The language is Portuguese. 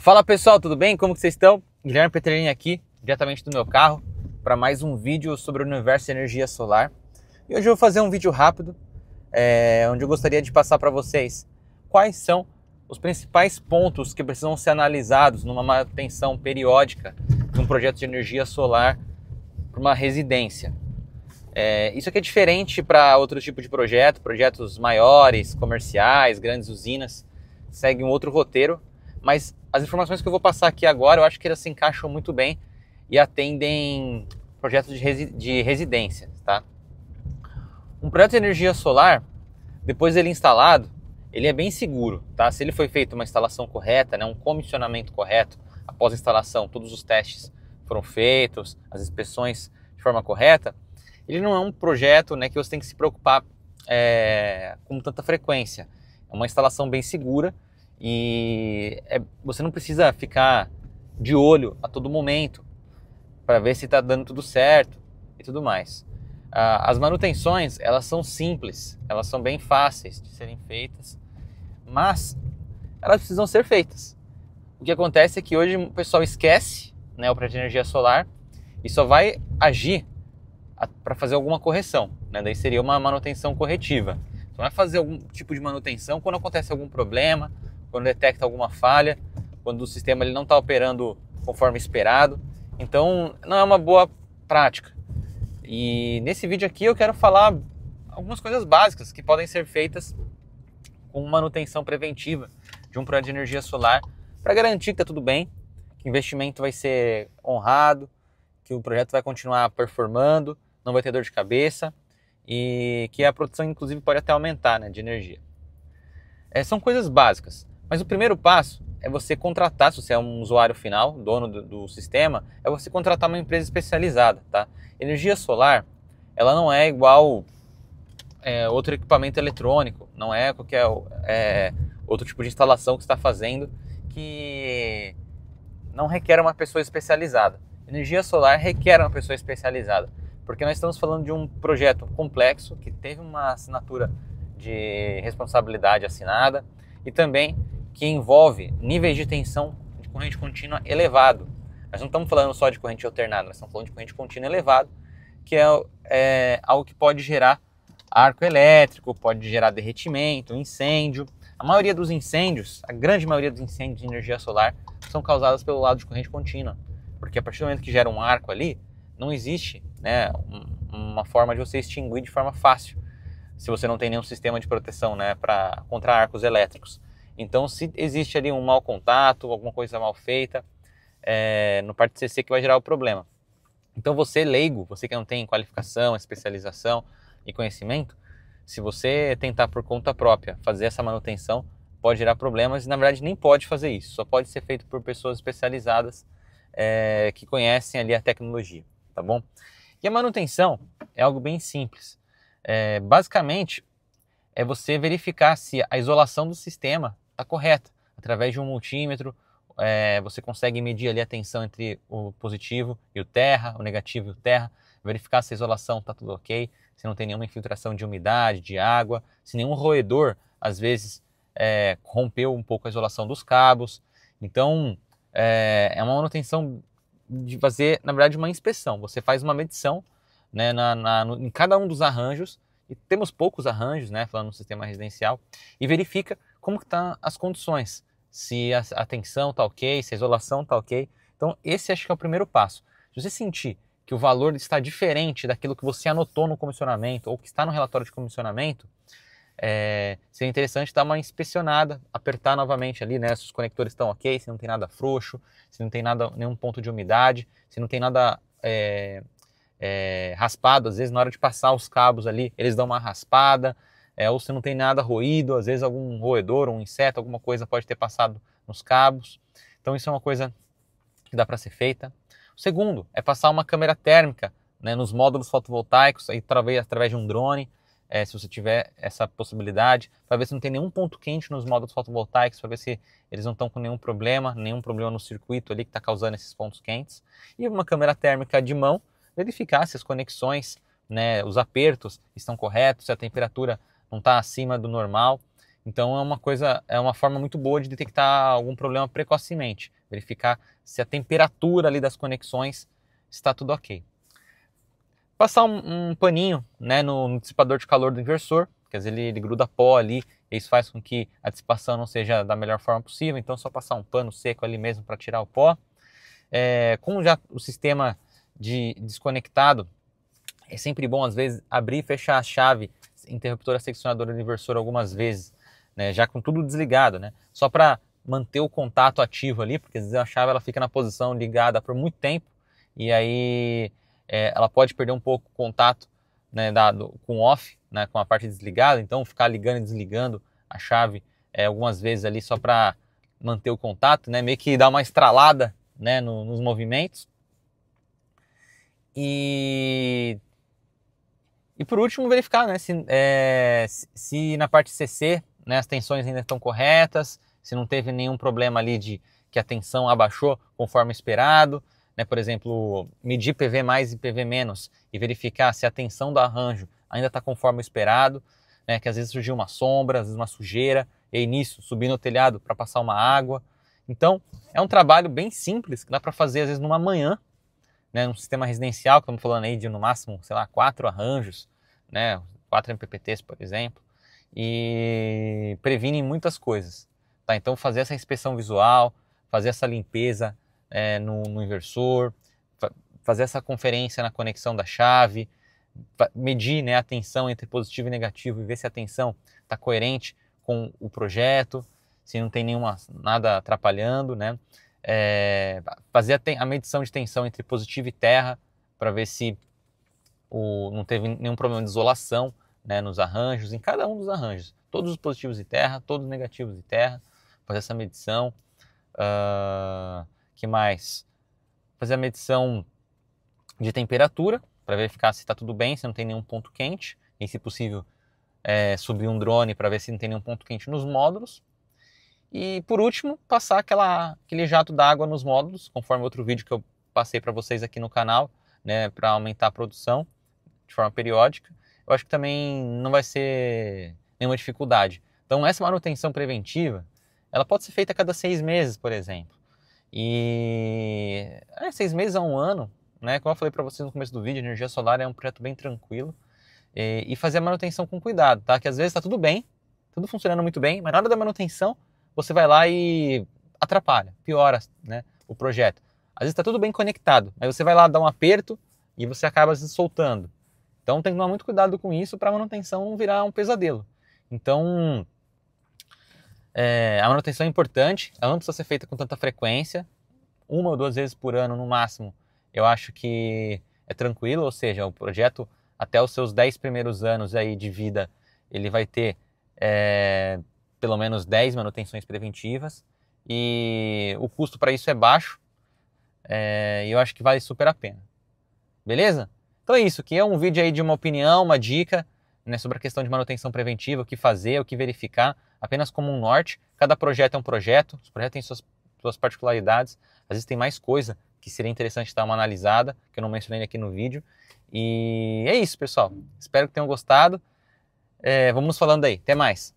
Fala pessoal, tudo bem? Como que vocês estão? Guilherme Petrerini aqui, diretamente do meu carro, para mais um vídeo sobre o universo de energia solar. E hoje eu vou fazer um vídeo rápido, onde eu gostaria de passar para vocês quais são os principais pontos que precisam ser analisados numa manutenção periódica de um projeto de energia solar para uma residência. Isso aqui é diferente para outro tipo de projeto, projetos maiores, comerciais, grandes usinas, seguem um outro roteiro, mas as informações que eu vou passar aqui agora, eu acho que elas se encaixam muito bem e atendem projetos de residência, tá? Um projeto de energia solar, depois dele instalado, ele é bem seguro, tá? Se ele foi feito uma instalação correta, né, um comissionamento correto, após a instalação, todos os testes foram feitos, as inspeções de forma correta, ele não é um projeto, né, que você tem que se preocupar com tanta frequência. É uma instalação bem segura e você não precisa ficar de olho a todo momento para ver se está dando tudo certo e tudo mais. As manutenções, elas são simples, elas são bem fáceis de serem feitas, mas elas precisam ser feitas. O que acontece é que hoje o pessoal esquece, né, o projeto de energia solar e só vai agir para fazer alguma correção, né? Daí seria uma manutenção corretiva. Só vai fazer algum tipo de manutenção quando acontece algum problema, quando detecta alguma falha, quando o sistema ele não está operando conforme esperado. Então não é uma boa prática. E nesse vídeo aqui eu quero falar algumas coisas básicas que podem ser feitas com manutenção preventiva de um projeto de energia solar para garantir que está tudo bem, que o investimento vai ser honrado, que o projeto vai continuar performando, não vai ter dor de cabeça e que a produção inclusive pode até aumentar, né, de energia. São coisas básicas, mas o primeiro passo é você contratar, se você é um usuário final, dono do sistema, é você contratar uma empresa especializada, tá? Energia solar, ela não é igual outro equipamento eletrônico, não é qualquer outro tipo de instalação que você está fazendo que não requer uma pessoa especializada. Energia solar requer uma pessoa especializada, porque nós estamos falando de um projeto complexo que teve uma assinatura de responsabilidade assinada e também que envolve níveis de tensão de corrente contínua elevado. Nós não estamos falando só de corrente alternada, nós estamos falando de corrente contínua elevado, que é algo que pode gerar arco elétrico, pode gerar derretimento, incêndio. A maioria dos incêndios, a grande maioria dos incêndios de energia solar são causados pelo lado de corrente contínua, porque a partir do momento que gera um arco ali, não existe, né, uma forma de você extinguir de forma fácil, se você não tem nenhum sistema de proteção, né, contra arcos elétricos. Então, se existe ali um mau contato, alguma coisa mal feita, no parte CC que vai gerar o problema. Então, você leigo, você que não tem qualificação, especialização e conhecimento, se você tentar por conta própria fazer essa manutenção, pode gerar problemas e, na verdade, nem pode fazer isso. Só pode ser feito por pessoas especializadas que conhecem ali a tecnologia, tá bom? E a manutenção é algo bem simples. Basicamente, é você verificar se a isolação do sistema está correta. Através de um multímetro, você consegue medir ali a tensão entre o positivo e o terra, o negativo e o terra, verificar se a isolação está tudo ok, se não tem nenhuma infiltração de umidade, de água, se nenhum roedor, às vezes, rompeu um pouco a isolação dos cabos. Então, é uma manutenção de fazer, na verdade, uma inspeção. Você faz uma medição, né, em cada um dos arranjos, e temos poucos arranjos, né, falando no sistema residencial, e verifica como que estão as condições, se a tensão está ok, se a isolação está ok. Então, esse acho que é o primeiro passo. Se você sentir que o valor está diferente daquilo que você anotou no comissionamento ou que está no relatório de comissionamento, seria interessante dar uma inspecionada, apertar novamente ali, né, se os conectores estão ok, se não tem nada frouxo, se não tem nenhum ponto de umidade, se não tem nada raspado. Às vezes na hora de passar os cabos ali, eles dão uma raspada, ou se não tem nada roído, às vezes algum roedor, um inseto, alguma coisa pode ter passado nos cabos. Então isso é uma coisa que dá para ser feita. O segundo é passar uma câmera térmica, né, nos módulos fotovoltaicos, aí, através de um drone, se você tiver essa possibilidade, para ver se não tem nenhum ponto quente nos módulos fotovoltaicos, para ver se eles não estão com nenhum problema no circuito ali que está causando esses pontos quentes. E uma câmera térmica de mão, verificar se as conexões, né, os apertos estão corretos, se a temperatura não está acima do normal. Então é uma forma muito boa de detectar algum problema precocemente, verificar se a temperatura ali das conexões está tudo ok. Passar um paninho, né, no dissipador de calor do inversor, porque às vezes ele gruda pó ali, e isso faz com que a dissipação não seja da melhor forma possível, então é só passar um pano seco ali mesmo para tirar o pó. Como já o sistema desconectado, é sempre bom às vezes abrir e fechar a chave interruptora seccionadora do inversor algumas vezes, né, já com tudo desligado, né, só para manter o contato ativo ali, porque às vezes a chave ela fica na posição ligada por muito tempo e aí ela pode perder um pouco o contato, né, com off, né, com a parte desligada, então ficar ligando e desligando a chave algumas vezes ali só para manter o contato, né, meio que dar uma estralada, né, nos movimentos. E por último, verificar, né, se na parte CC, né, as tensões ainda estão corretas, se não teve nenhum problema ali de que a tensão abaixou conforme esperado, né, por exemplo, medir PV mais e PV menos e verificar se a tensão do arranjo ainda está conforme o esperado, né, que às vezes surgiu uma sombra, às vezes uma sujeira, e aí nisso subir no telhado para passar uma água. Então, é um trabalho bem simples que dá para fazer às vezes numa manhã, né, num sistema residencial, que estamos falando aí de no máximo, sei lá, 4 arranjos, né, 4 MPPTs, por exemplo, e previne muitas coisas. Tá? Então, fazer essa inspeção visual, fazer essa limpeza no inversor, fazer essa conferência na conexão da chave, medir, né, a tensão entre positivo e negativo e ver se a tensão está coerente com o projeto, se não tem nada atrapalhando, né? Fazer a medição de tensão entre positivo e terra para ver se não teve nenhum problema de isolação, né, nos arranjos, em cada um dos arranjos, todos os positivos e terra, todos os negativos e terra, fazer essa medição. Que mais? Fazer a medição de temperatura para verificar se está tudo bem, se não tem nenhum ponto quente, e se possível subir um drone para ver se não tem nenhum ponto quente nos módulos. E por último, passar aquele jato d'água nos módulos, conforme outro vídeo que eu passei para vocês aqui no canal, né, para aumentar a produção de forma periódica. Eu acho que também não vai ser nenhuma dificuldade. Então essa manutenção preventiva, ela pode ser feita a cada 6 meses, por exemplo. E 6 meses a 1 ano, né, como eu falei para vocês no começo do vídeo, a energia solar é um projeto bem tranquilo. E fazer a manutenção com cuidado, tá? Que às vezes está tudo bem, tudo funcionando muito bem, mas na hora da manutenção você vai lá e atrapalha, piora, né, o projeto. Às vezes está tudo bem conectado, mas você vai lá dar um aperto e você acaba se soltando. Então tem que tomar muito cuidado com isso para a manutenção não virar um pesadelo. Então a manutenção é importante, ela não precisa ser feita com tanta frequência, 1 ou 2 vezes por ano no máximo, eu acho que é tranquilo, ou seja, o projeto até os seus 10 primeiros anos aí de vida, ele vai ter pelo menos 10 manutenções preventivas e o custo para isso é baixo e eu acho que vale super a pena. Beleza? Então é isso, que é um vídeo aí de uma opinião, uma dica, né, sobre a questão de manutenção preventiva, o que fazer, o que verificar, apenas como um norte. Cada projeto é um projeto, os projetos têm suas particularidades, às vezes tem mais coisa que seria interessante dar uma analisada, que eu não mencionei aqui no vídeo. E é isso, pessoal. Espero que tenham gostado. Vamos nos falando aí. Até mais.